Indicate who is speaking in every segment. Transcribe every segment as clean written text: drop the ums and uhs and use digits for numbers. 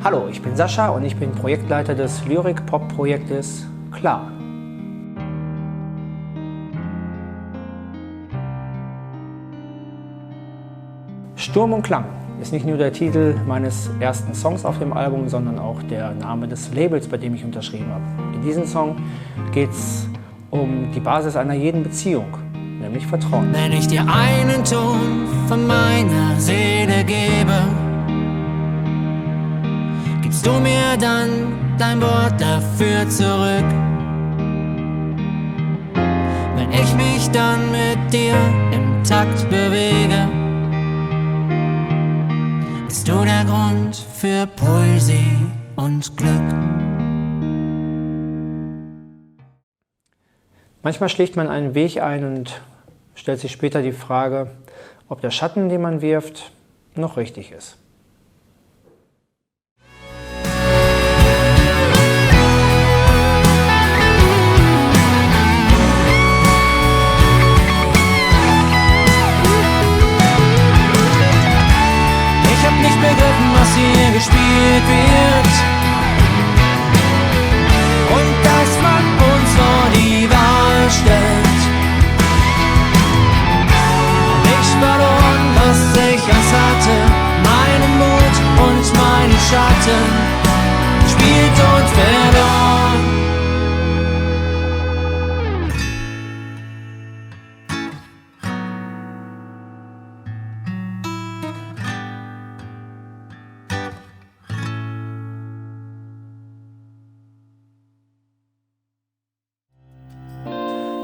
Speaker 1: Hallo, ich bin Sascha und ich bin Projektleiter des Lyrik-Pop-Projektes Klar. Sturm und Klang ist nicht nur der Titel meines ersten Songs auf dem Album, sondern auch der Name des Labels, bei dem ich unterschrieben habe. In diesem Song geht es um die Basis einer jeden Beziehung, nämlich Vertrauen.
Speaker 2: Wenn ich dir einen Ton von meiner Seele gebe, gibst du mir dann dein Wort dafür zurück? Wenn ich mich dann mit dir im Takt bewege, bist du der Grund für Poesie und Glück.
Speaker 1: Manchmal schlägt man einen Weg ein und stellt sich später die Frage, ob der Schatten, den man wirft, noch richtig ist.
Speaker 2: Ich hab nicht begriffen, was hier gespielt wird, und dass man uns vor die Wahl stellt. Ich verloren, was ich erst hatte, meinen Mut und meine Schatten, gespielt und verloren.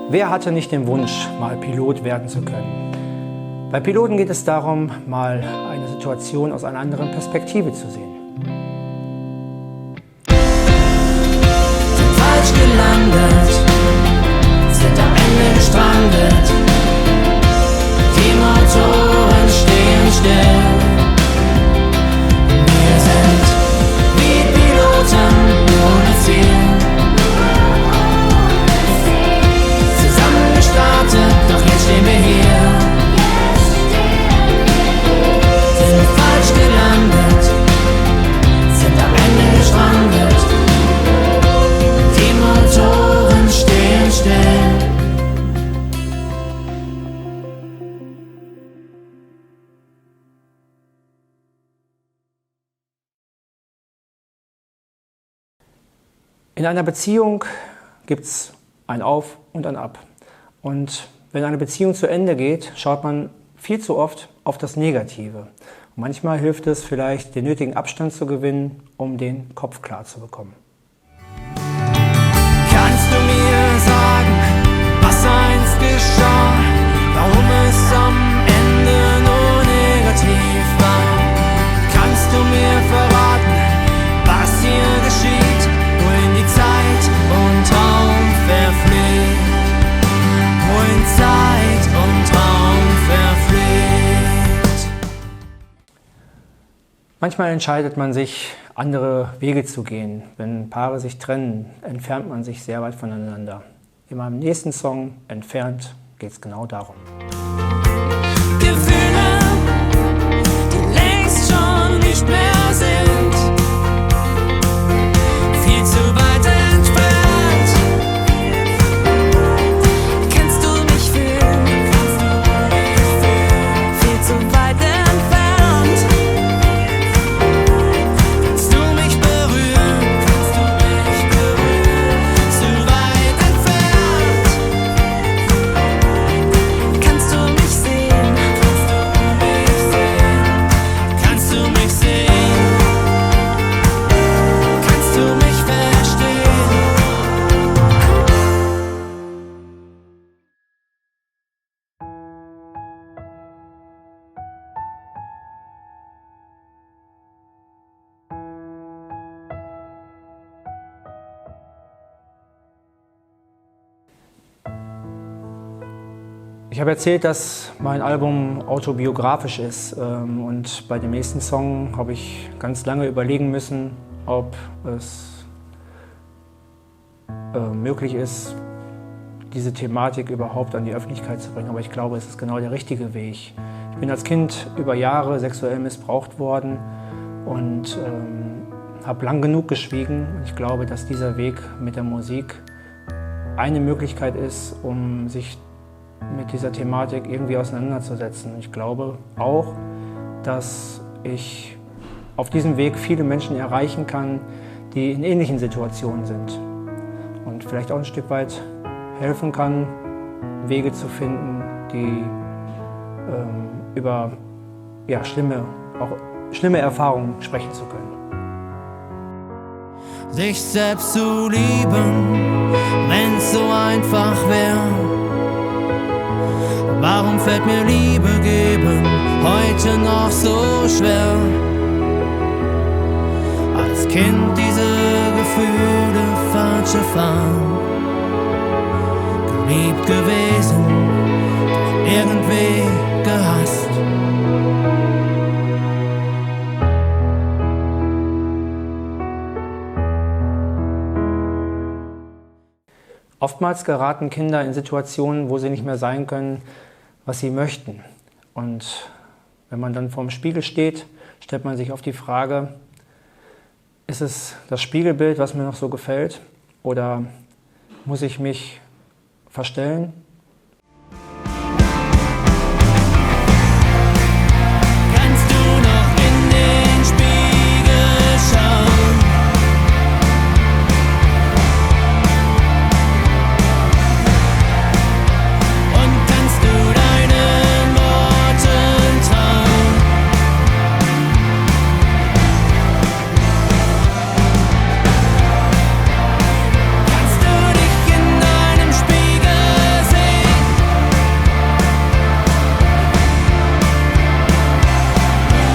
Speaker 1: Wer hatte nicht den Wunsch, mal Pilot werden zu können? Bei Piloten geht es darum, mal eine Situation aus einer anderen Perspektive zu sehen.
Speaker 2: Sind falsch gelandet, sind am Ende gestrandet, die Motoren stehen still. Wir sind wie Piloten ohne Ziel. Doch jetzt stehen wir hier, sind falsch gelandet, sind am Ende gestrandet, die Motoren stehen still.
Speaker 1: In einer Beziehung gibt es ein Auf und ein Ab. Und wenn eine Beziehung zu Ende geht, schaut man viel zu oft auf das Negative. Und manchmal hilft es vielleicht, den nötigen Abstand zu gewinnen, um den Kopf klar zu bekommen.
Speaker 2: Kannst du mir sagen, was einst geschah, warum es am Ende nur negativ war? Kannst du mir verraten, was hier geschieht, wohin die Zeit und Raum verfliegt? Wohin Zeit und Raum verfliegt.
Speaker 1: Manchmal entscheidet man sich, andere Wege zu gehen. Wenn Paare sich trennen, entfernt man sich sehr weit voneinander. In meinem nächsten Song, Entfernt, geht es genau darum.
Speaker 2: Gefühle, die längst schon nicht mehr sind, viel zu weit entfernt. Kennst du mich fühlen? Viel zu weit entfernt. Kannst du mich berühren? Zu weit entfernt. Kannst du mich sehen? Kannst du mich sehen? Kannst du mich verstehen?
Speaker 1: Ich habe erzählt, dass mein Album autobiografisch ist und bei dem nächsten Song habe ich ganz lange überlegen müssen, ob es möglich ist, diese Thematik überhaupt an die Öffentlichkeit zu bringen. Aber ich glaube, es ist genau der richtige Weg. Ich bin als Kind über Jahre sexuell missbraucht worden und habe lang genug geschwiegen. Ich glaube, dass dieser Weg mit der Musik eine Möglichkeit ist, um sich mit dieser Thematik irgendwie auseinanderzusetzen. Ich glaube auch, dass ich auf diesem Weg viele Menschen erreichen kann, die in ähnlichen Situationen sind. Und vielleicht auch ein Stück weit helfen kann, Wege zu finden, die über schlimme Erfahrungen sprechen zu können.
Speaker 2: Sich selbst zu lieben, wenn's so einfach wäre. Warum fällt mir Liebe geben heute noch so schwer? Als Kind diese Gefühle falsch erfahren, geliebt gewesen, doch irgendwie gehasst.
Speaker 1: Oftmals geraten Kinder in Situationen, wo sie nicht mehr sein können, was sie möchten. Und wenn man dann vorm Spiegel steht, stellt man sich oft die Frage, ist es das Spiegelbild, was mir noch so gefällt, oder muss ich mich verstellen?
Speaker 2: Kannst du noch in den Spiegel schauen? Und kannst du deinen Worten trauen? Kannst du dich in deinem Spiegel sehen?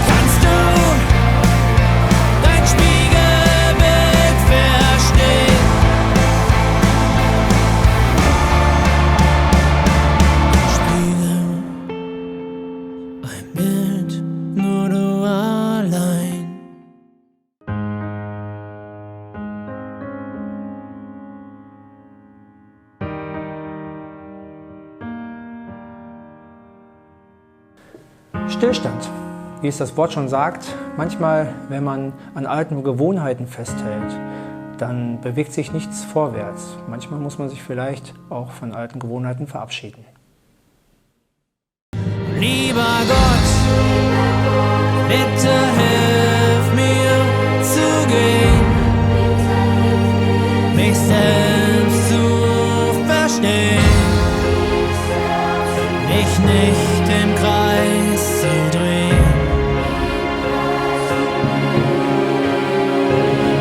Speaker 2: Kannst du dein Spiegelbild verstehen? Spiegel, ein Bild, nur du allein.
Speaker 1: Stillstand, wie es das Wort schon sagt, manchmal, wenn man an alten Gewohnheiten festhält, dann bewegt sich nichts vorwärts. Manchmal muss man sich vielleicht auch von alten Gewohnheiten verabschieden.
Speaker 2: Lieber Gott, bitte hilf mir zu gehen, mich selbst zu verstehen, mich nicht im Kreis zu drehen.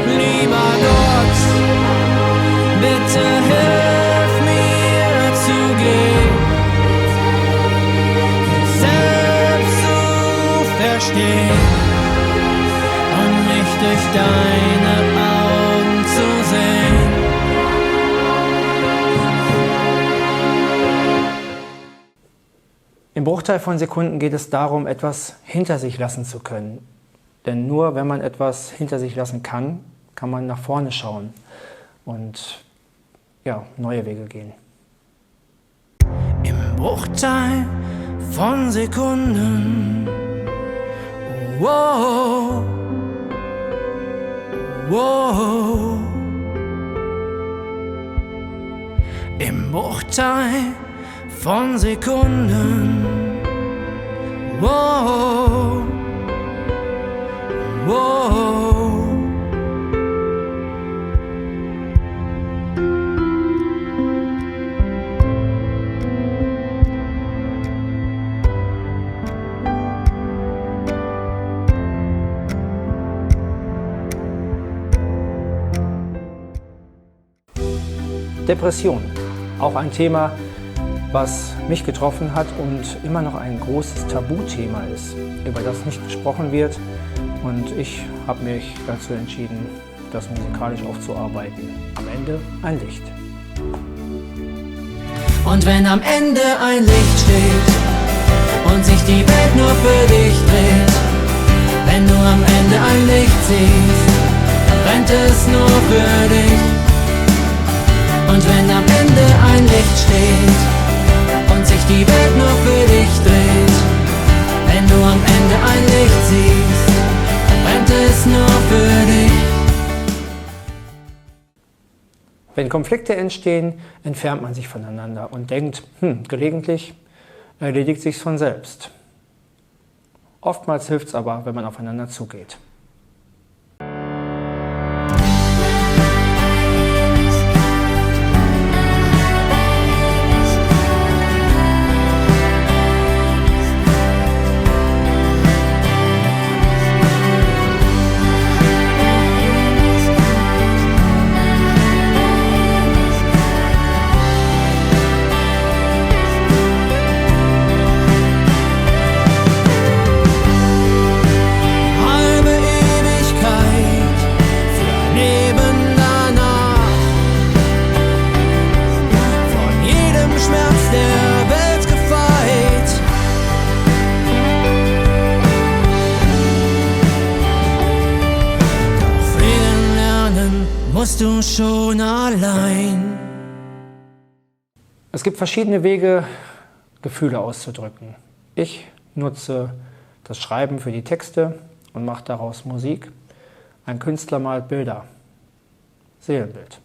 Speaker 2: Lieber Gott, bitte hilf mir zu gehen, selbst zu verstehen und mich durch deine Augen zu sehen.
Speaker 1: Im Bruchteil von Sekunden geht es darum, etwas hinter sich lassen zu können. Denn nur wenn man etwas hinter sich lassen kann, kann man nach vorne schauen und neue Wege gehen.
Speaker 2: Im Bruchteil von Sekunden, wow, wow. Im Bruchteil von Sekunden, wow, wow.
Speaker 1: Depression, auch ein Thema, was mich getroffen hat und immer noch ein großes Tabuthema ist, über das nicht gesprochen wird. Und ich habe mich dazu entschieden, das musikalisch aufzuarbeiten. Am Ende ein Licht.
Speaker 2: Und wenn am Ende ein Licht steht und sich die Welt nur für dich dreht, wenn du am Ende ein Licht siehst, dann brennt es nur für dich. Und wenn am Ende ein Licht steht und sich die Welt nur für dich dreht, wenn du am Ende ein Licht siehst, dann brennt es nur für dich.
Speaker 1: Wenn Konflikte entstehen, entfernt man sich voneinander und denkt, gelegentlich erledigt sich's von selbst. Oftmals hilft es aber, wenn man aufeinander zugeht.
Speaker 2: Musst du schon allein.
Speaker 1: Es gibt verschiedene Wege, Gefühle auszudrücken. Ich nutze das Schreiben für die Texte und mache daraus Musik. Ein Künstler malt Bilder. Seelenbild.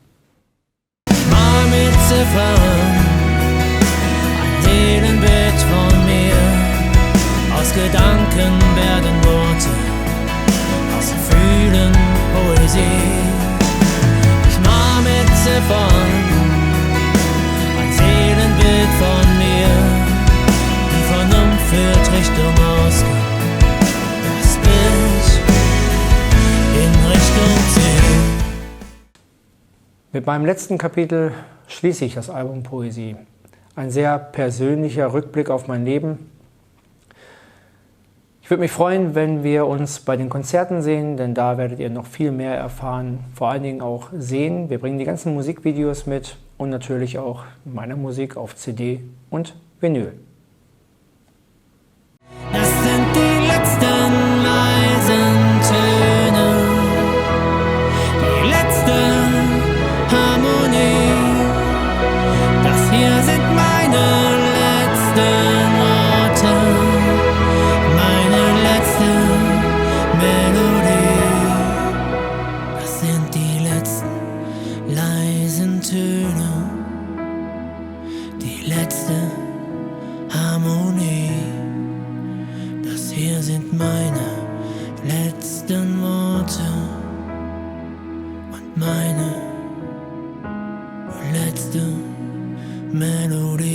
Speaker 2: Mal mit Ziffern, ein Seelenbild von mir. Aus Gedanken werden Worte, aus Gefühlen Poesie. Mit Ziffern, ein Seelenbild von mir. Die Vernunft führt Richtung Ausgang, das Bild in Richtung Ziel.
Speaker 1: Mit meinem letzten Kapitel schließe ich das Album Poesie. Ein sehr persönlicher Rückblick auf mein Leben. Ich würde mich freuen, wenn wir uns bei den Konzerten sehen, denn da werdet ihr noch viel mehr erfahren, vor allen Dingen auch sehen. Wir bringen die ganzen Musikvideos mit und natürlich auch meine Musik auf CD und Vinyl.
Speaker 2: Das sind die letzten leisen Töne, die letzte Harmonie. Das hier sind meine letzten Worte. Die letzte Harmonie, das hier sind meine letzten Worte und meine letzte Melodie.